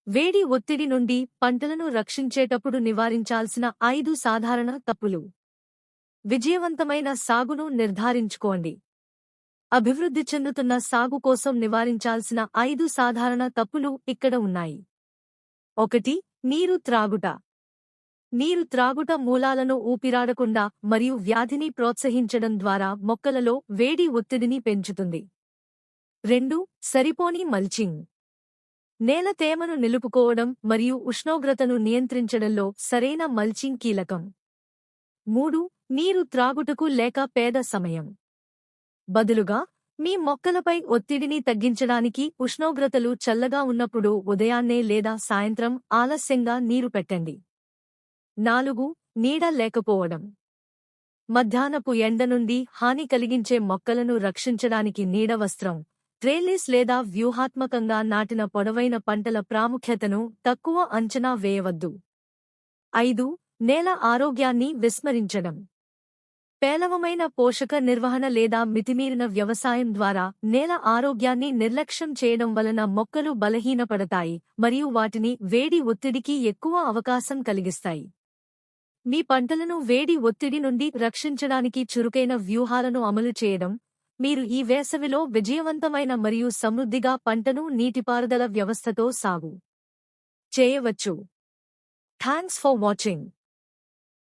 వేడి ఒత్తిడి నుండి పంటలను రక్షించేటప్పుడు నివారించాల్సిన 5 సాధారణ తప్పులు. విజయవంతమైన సాగును నిర్ధారించుకోండి. అభివృద్ధి చెందుతున్న సాగు కోసం నివారించాల్సిన 5 సాధారణ తప్పులు ఇక్కడ ఉన్నాయి. 1. నీరు త్రాగుట. నీరు త్రాగుట మూలాలను ఊపిరాడకుండా మరియు వ్యాధిని ప్రోత్సహించడం ద్వారా మొక్కలలో వేడి ఒత్తిడిని పెంచుతుంది. 2. సరిపోని మల్చింగ్. నేల తేమను నిలుపుకోవడం మరియు ఉష్ణోగ్రతను నియంత్రించడంలో సరైన మల్చింగ్ కీలకం. 3. నీరు త్రాగుటకు లేక పేద సమయం. బదులుగా మీ మొక్కలపై ఒత్తిడిని తగ్గించడానికి ఉష్ణోగ్రతలు చల్లగా ఉన్నప్పుడు ఉదయాన్నే లేదా సాయంత్రం ఆలస్యంగా నీరు పెట్టండి. 4. నీడ లేకపోవడం. మధ్యాహ్నపు ఎండ నుండి హాని కలిగించే మొక్కలను రక్షించడానికి నీడ వస్త్రం, ట్రేలిస్ లేదా వ్యూహాత్మకంగా నాటిన పొడవైన పంటల ప్రాముఖ్యతను తక్కువ అంచనా వేయవద్దు. 5. నేల ఆరోగ్యాన్ని విస్మరించడం. పేలవమైన పోషక నిర్వహణ లేదా మితిమీరిన వ్యవసాయం ద్వారా నేల ఆరోగ్యాన్ని నిర్లక్ష్యం చేయడం వలన మొక్కలు బలహీనపడతాయి మరియు వాటిని వేడి ఒత్తిడికి ఎక్కువ అవకాశం కలిగిస్తాయి. మీ పంటలను వేడి ఒత్తిడి నుండి రక్షించడానికి చురుకైన వ్యూహాలను అమలు చేయడం, మీరు ఈ వేసవిలో విజయవంతమైన మరియు సమృద్ధిగా పంటను నీటిపారుదల వ్యవస్థతో సాగు చేయవచ్చు. Thanks for watching.